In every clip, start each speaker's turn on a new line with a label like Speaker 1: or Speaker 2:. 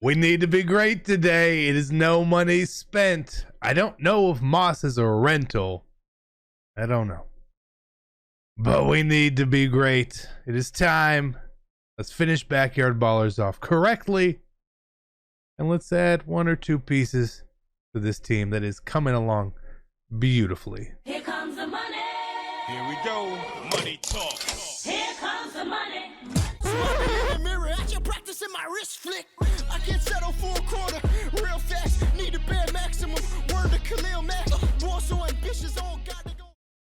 Speaker 1: We need to be great today. It is no money spent. I don't know if Moss is a rental. I don't know. But we need to be great. It is time. Let's finish Backyard Ballers off correctly. And let's add one or two pieces to this team that is coming along beautifully.
Speaker 2: Here comes the money.
Speaker 3: Here we go. Money talk.
Speaker 2: Here comes the money.
Speaker 4: Smoking in the mirror, at your practicing my wrist flick. I can't settle for a quarter, real fast. Need a bare maximum. Word to Khalil Mack. War so ambitious, all got to go.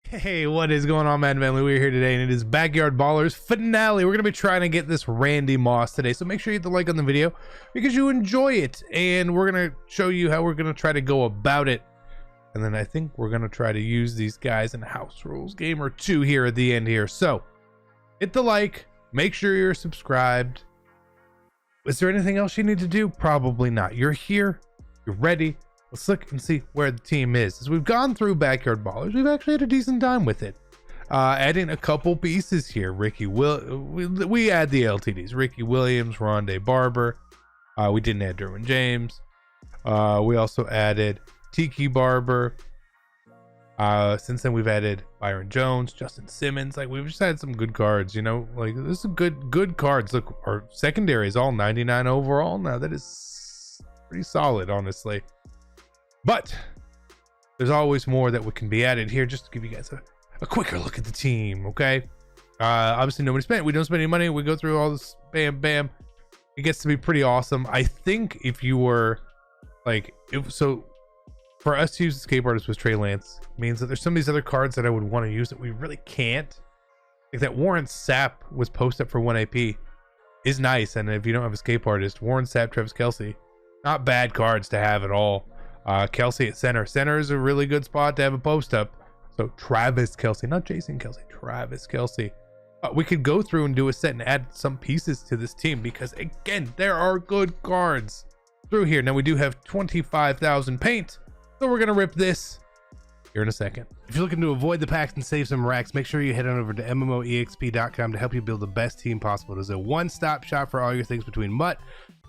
Speaker 1: Hey, what is going on, Madden family? We're here today, and it is Backyard Ballers finale. We're going to be trying to get this Randy Moss today, so make sure you hit the like on the video because you enjoy it, and we're going to show you how we're going to try to go about it. And then I think we're going to try to use these guys in house rules game or two here at the end here. So hit the like, make sure you're subscribed. Is there anything else you need to do? Probably not. You're here, you're ready. Let's look and see where the team is. As we've gone through Backyard Ballers, we've actually had a decent time with it. Adding a couple pieces here. We add the LTDs. Ricky Williams, Rondé Barber. We didn't add Derwin James. We also added Tiki Barber. Since then we've added Byron Jones, Justin Simmons. Like, we've just had some good cards, you know. Like, this is good cards. Look, our secondary is all 99 overall now. That is pretty solid, honestly. But there's always more that can be added here, just to give you guys a quicker look at the team. Okay, obviously nobody spent. We don't spend any money. We go through all this, bam bam. It gets to be pretty awesome. I think if you were like, for us to use the escape artist with Trey Lance means that there's some of these other cards that I would want to use that we really can't. Like that Warren Sapp was post up for 1 AP is nice. And if you don't have escape artist, Warren Sapp, Travis Kelce, not bad cards to have at all. Kelce at center. Center is a really good spot to have a post up. So Travis Kelce, not Jason Kelce, Travis Kelce. We could go through and do a set and add some pieces to this team because, again, there are good cards through here. Now we do have 25,000 paint. So we're going to rip this here in a second. If you're looking to avoid the packs and save some racks, make sure you head on over to MMOEXP.com to help you build the best team possible. It is a one-stop shop for all your things between MUT,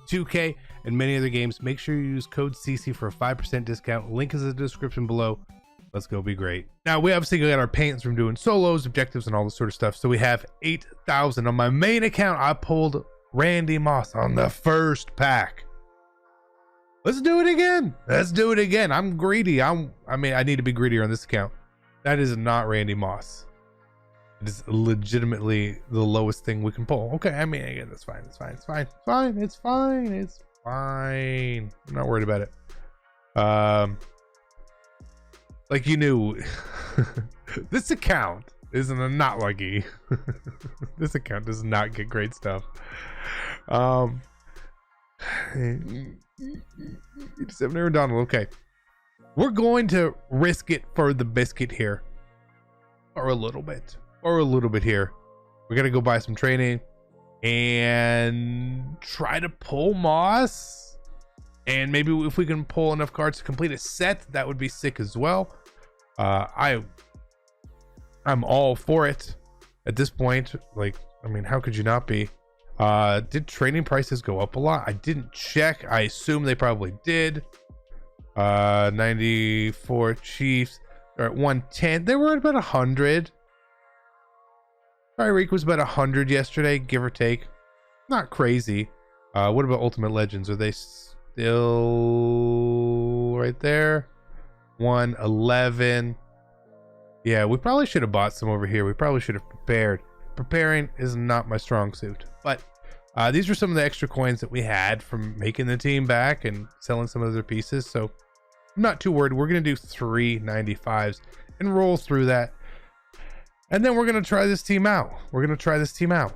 Speaker 1: 2K, and many other games. Make sure you use code CC for a 5% discount. Link is in the description below. Let's go be great. Now, we obviously got our paints from doing solos, objectives, and all this sort of stuff. So we have 8,000. On my main account, I pulled Randy Moss on the first pack. Let's do it again. Let's do it again. I'm greedy. I need to be greedier on this account. That is not Randy Moss. It is legitimately the lowest thing we can pull. Okay, I mean, again, that's fine. It's fine. It's fine. It's fine. It's fine. It's fine. I'm not worried about it. Like you knew, this account is not lucky. This account does not get great stuff. It's Aaron Donald. Okay, we're going to risk it for the biscuit here, or a little bit here. We're gonna go buy some training and try to pull Moss, and maybe if we can pull enough cards to complete a set, that would be sick as well. I'm all for it at this point. Like, I mean, how could you not be? Did training prices go up a lot? I didn't check. I assume they probably did. 94 Chiefs are at 110. They were at about 100. Tyreek was about 100 yesterday, give or take. Not crazy. What about Ultimate Legends? Are they still right there? 111. Yeah, we probably should have bought some over here. We probably should have prepared. Preparing is not my strong suit, but these were some of the extra coins that we had from making the team back and selling some of their pieces. So I'm not too worried. We're going to do 395s and roll through that. And then we're going to try this team out.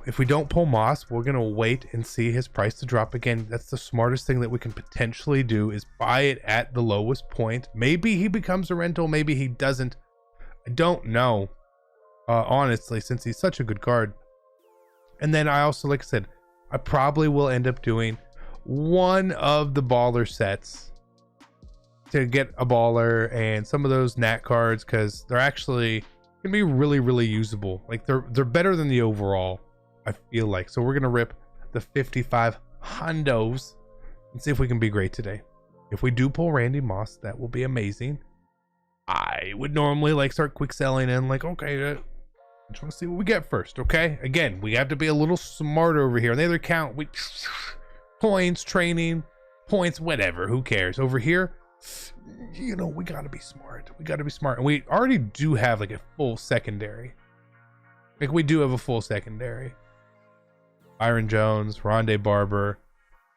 Speaker 1: If we don't pull Moss, we're going to wait and see his price to drop again. That's the smartest thing that we can potentially do, is buy it at the lowest point. Maybe he becomes a rental. Maybe he doesn't. I don't know. Honestly, since he's such a good card. And then I also, like I said, I probably will end up doing one of the baller sets to get a baller and some of those nat cards, because they're actually can be really usable. Like, they're better than the overall, I feel like. So we're gonna rip the 55 hundos and see if we can be great today. If we do pull Randy Moss, that will be amazing. I would normally like start quick selling and like, okay, I just want to see what we get first. Okay, again, we have to be a little smarter over here. On the other account, we points, training, points, whatever, who cares? Over here, you know, we got to be smart. We got to be smart. And we already do have like a full secondary. Like we do have a full secondary. Byron Jones, Rondé Barber,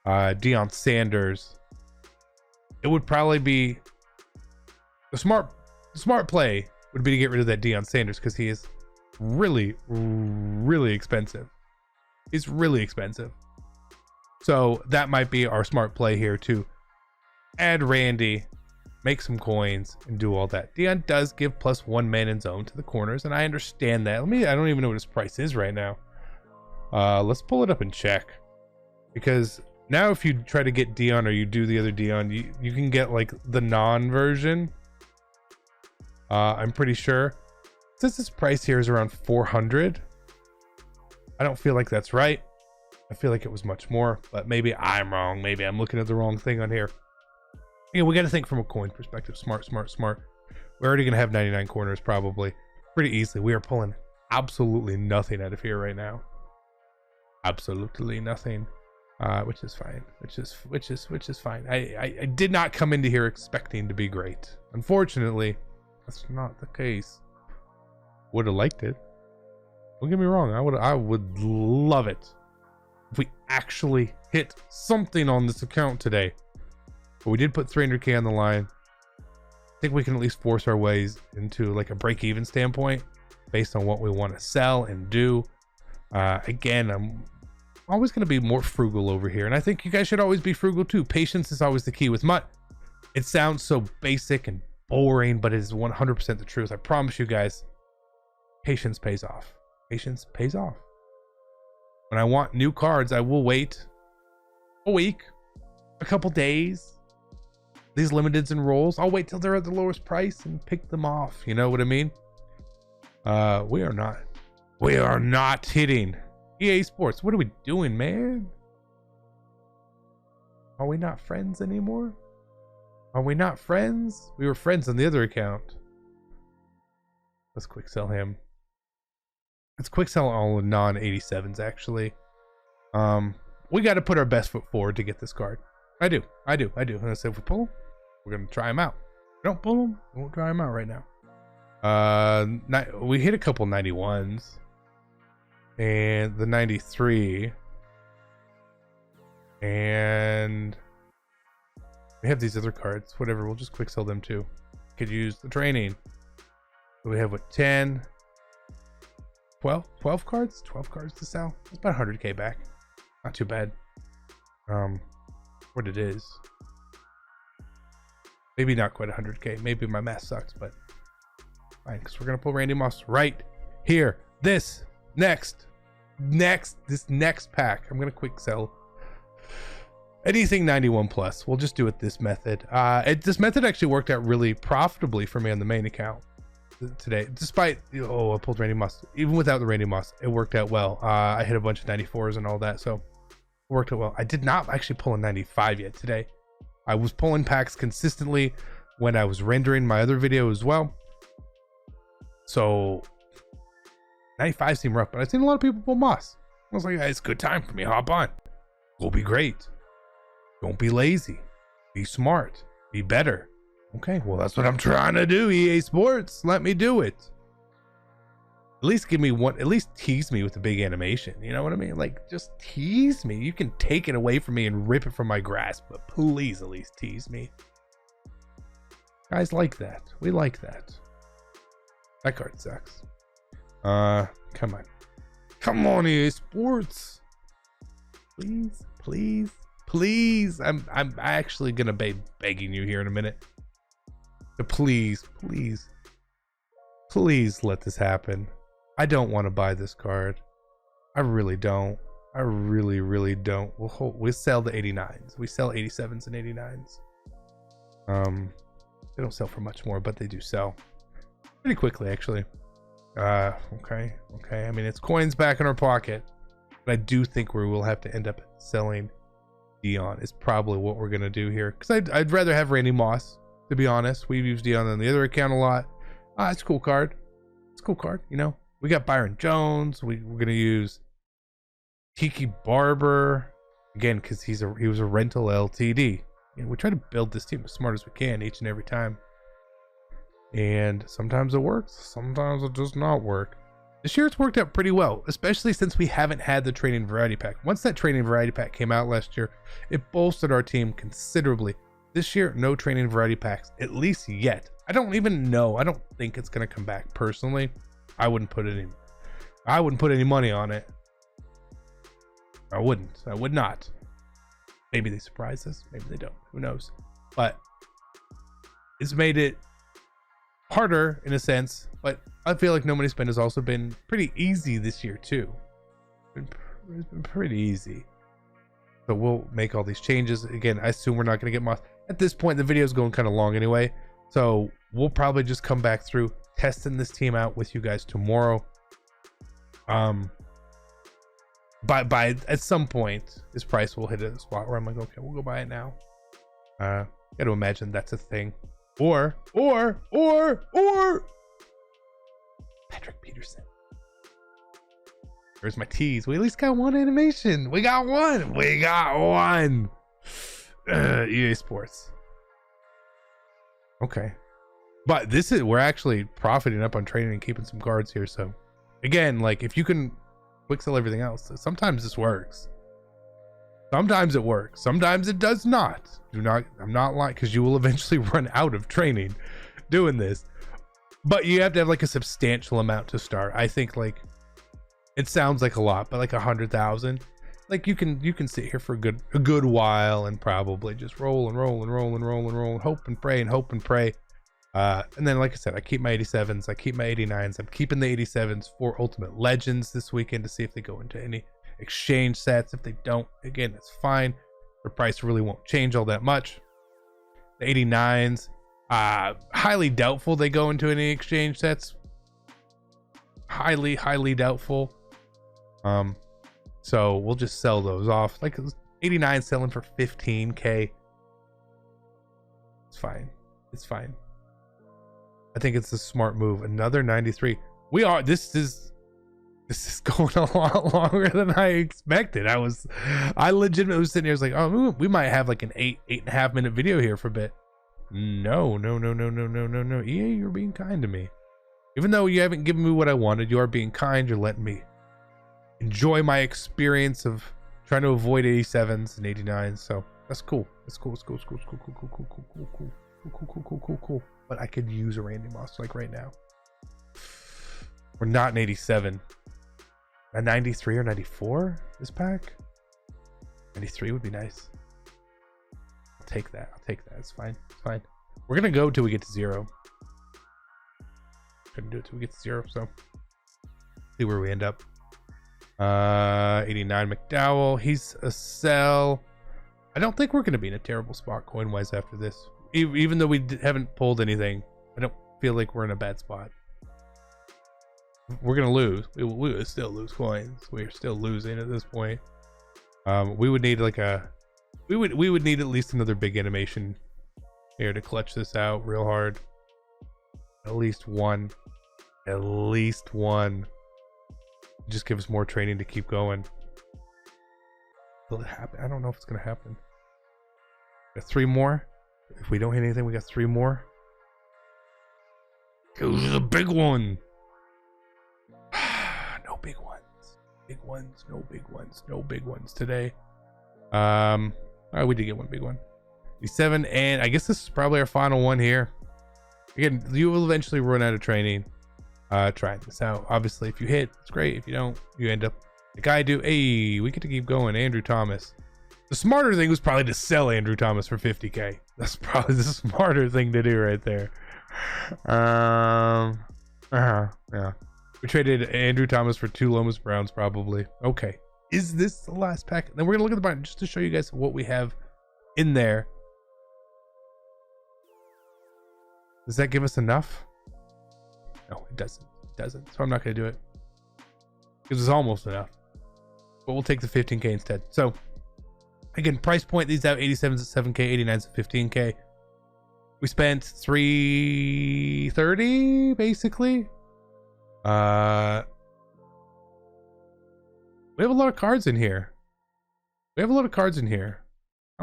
Speaker 1: Deion Sanders. It would probably be the smart play would be to get rid of that Deion Sanders because he is really, really expensive. He's really expensive. So that might be our smart play here to add Randy, make some coins, and do all that. Deion does give +1 man in zone to the corners, and I understand that. I don't even know what his price is right now. Let's pull it up and check. Because now if you try to get Deion or you do the other Deion, you can get like the non-version. I'm pretty sure. Since this price here is around 400, I don't feel like that's right. I feel like it was much more, but maybe I'm wrong. Maybe I'm looking at the wrong thing on here. Yeah, we got to think from a coin perspective. Smart. We're already going to have 99 corners probably pretty easily. We are pulling absolutely nothing out of here right now. Absolutely nothing, which is fine. Which is fine. I did not come into here expecting to be great. Unfortunately, that's not the case. Would have liked it. Don't get me wrong. I would love it if we actually hit something on this account today. But we did put 300K on the line. I think we can at least force our ways into like a break-even standpoint based on what we want to sell and do. Again, I'm always going to be more frugal over here, and I think you guys should always be frugal too. Patience is always the key with MUT. It sounds so basic and boring, but it is 100% the truth. I promise you guys, patience pays off. Patience pays off. When I want new cards, I will wait a week, a couple days. These limiteds and rolls, I'll wait till they're at the lowest price and pick them off. You know what I mean? We are not hitting EA Sports. What are we doing, man? Are we not friends anymore? Are we not friends? We were friends on the other account. Let's quick sell him. Let's quick sell all the non-87s actually. We got to put our best foot forward to get this card. I do. And I say if we pull them, we're gonna try them out. If we don't pull them, we won't try them out right now. We hit a couple 91s and the 93, and we have these other cards. Whatever, we'll just quick sell them too. Could use the training. We have what, 10, 12 cards? 12 cards to sell. It's about 100K back. Not too bad. What it is. Maybe not quite 100K. Maybe my math sucks, but fine, because we're gonna pull Randy Moss right here. This next pack. I'm gonna quick sell anything 91 plus. We'll just do it this method. This method actually worked out really profitably for me on the main account today, despite I pulled Randy Moss. Even without the Randy Moss, it worked out well. I hit a bunch of 94s and all that, so it worked out well. I did not actually pull a 95 yet today. I was pulling packs consistently when I was rendering my other video as well, so 95 seemed rough, but I've seen a lot of people pull Moss. I was like, hey, it's a good time for me. Hop on. We'll be great. Don't be lazy. Be smart. Be better. Okay, well, that's what I'm trying to do, EA Sports. Let me do it. At least give me one, at least tease me with a big animation. You know what I mean? Like, just tease me. You can take it away from me and rip it from my grasp, but please at least tease me. Guys like that. We like that. That card sucks. Come on. Come on, EA Sports. Please. I'm actually gonna be begging you here in a minute to please let this happen. I don't want to buy this card. I really don't. I really don't. We'll sell the 89s. We sell 87s and 89s. They don't sell for much more, but they do sell pretty quickly, actually. Okay. I mean, it's coins back in our pocket, but I do think we will have to end up selling Dion is probably what we're gonna do here, because I'd rather have Randy Moss, to be honest. We've used Dion on the other account a lot. It's a cool card. It's a cool card, you know. We got Byron Jones. We're gonna use Tiki Barber again because he was a rental LTD. And we try to build this team as smart as we can each and every time. And sometimes it works, sometimes it does not work. This year it's worked out pretty well, especially since we haven't had the training variety pack. Once that training variety pack came out last year, it bolstered our team considerably. This year, no training variety packs, at least yet. I don't even know. I don't think it's gonna come back personally. I wouldn't put any money on it. I would not. Maybe they surprise us, maybe they don't, who knows. But it's made it harder in a sense, but I feel like No Money Spend has also been pretty easy this year too. It's been pretty easy. So we'll make all these changes. Again, I assume we're not going to get Moss. At this point, the video is going kind of long anyway. So we'll probably just come back through testing this team out with you guys tomorrow. By at some point, this price will hit a spot where I'm like, okay, we'll go buy it now. Got to imagine that's a thing. Or Patrick Peterson. Where's my tease? We at least got one animation. We got one. EA Sports. Okay. But we're actually profiting up on trading and keeping some cards here. So again, like if you can quick sell everything else, sometimes this works. Sometimes it works. Sometimes it does not. I'm not lying, because you will eventually run out of training doing this. But you have to have like a substantial amount to start. I think like it sounds like a lot, but like 100,000. Like you can sit here for a good while and probably just roll, hope and pray. And then, like I said, I keep my 87s, I keep my 89s. I'm keeping the 87s for Ultimate Legends this weekend to see if they go into any exchange sets. If they don't, again, it's fine. The price really won't change all that much. The 89s, highly doubtful they go into any exchange sets. Highly doubtful. So we'll just sell those off. Like 89 selling for 15k. It's fine. I think it's a smart move. Another 93. This is going a lot longer than I expected. I legitimately was sitting here, I was like, oh, we might have like an 8.5 minute video here for a bit. No. EA, you're being kind to me. Even though you haven't given me what I wanted, you are being kind. You're letting me enjoy my experience of trying to avoid 87s and 89s. So that's cool. It's cool. But I could use a Randy Moss like right now. We're not an 87. A 93 or 94 this pack? 93 would be nice. I'll take that. It's fine. We're gonna go till we get to 0. Couldn't do it till we get to 0, so see where we end up. 89 McDowell. He's a sell. I don't think we're gonna be in a terrible spot coin wise after this. Even though we haven't pulled anything, I don't feel like we're in a bad spot. We're gonna lose. We will still lose coins. We're still losing at this point. We would need like we would need at least another big animation here to clutch this out real hard. At least one. Just give us more training to keep going. Will it happen? I don't know if it's gonna happen. Got 3 more. If we don't hit anything, we got 3 more. It was a big one. No big ones. No big ones today. We did get one big one. 7, and I guess this is probably our final one here. Again, you will eventually run out of training. Trying this out. Obviously, if you hit, it's great. If you don't, you end up like I do. Hey, we get to keep going. Andrew Thomas. The smarter thing was probably to sell Andrew Thomas for 50k. That's probably the smarter thing to do right there. Yeah. We traded Andrew Thomas for 2 Lomas Browns probably. Okay. Is this the last pack? Then we're gonna look at the button just to show you guys what we have in there. Does that give us enough? No, it doesn't. So I'm not gonna do it because it's almost enough. But we'll take the 15k instead. So Again, price point, these out 87s at 7K, 89s at 15K. We spent 330 basically. We have a lot of cards in here. How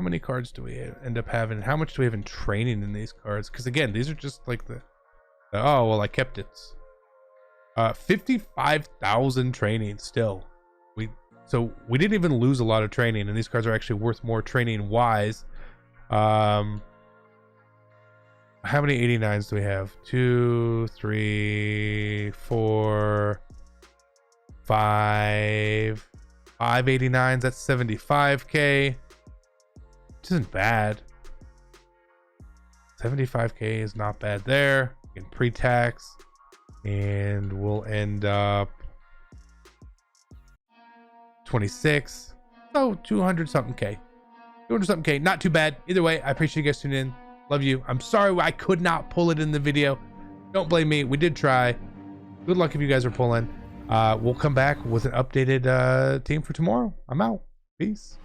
Speaker 1: many cards do we end up having? How much do we have in training in these cards? Because again, these are just like oh, well, I kept it. 55,000 training still. So we didn't even lose a lot of training, and these cards are actually worth more training wise. How many 89s do we have? 2, 3, 4, 5 89s. That's 75K, which isn't bad. 75K is not bad there in pre-tax, and we'll end up 26, so 200 something K. Not too bad either way. I appreciate you guys tuning in. Love you. I'm sorry I could not pull it in the video. Don't blame me. We did try. Good luck if you guys are pulling. We'll come back with an updated team for tomorrow. I'm out. Peace.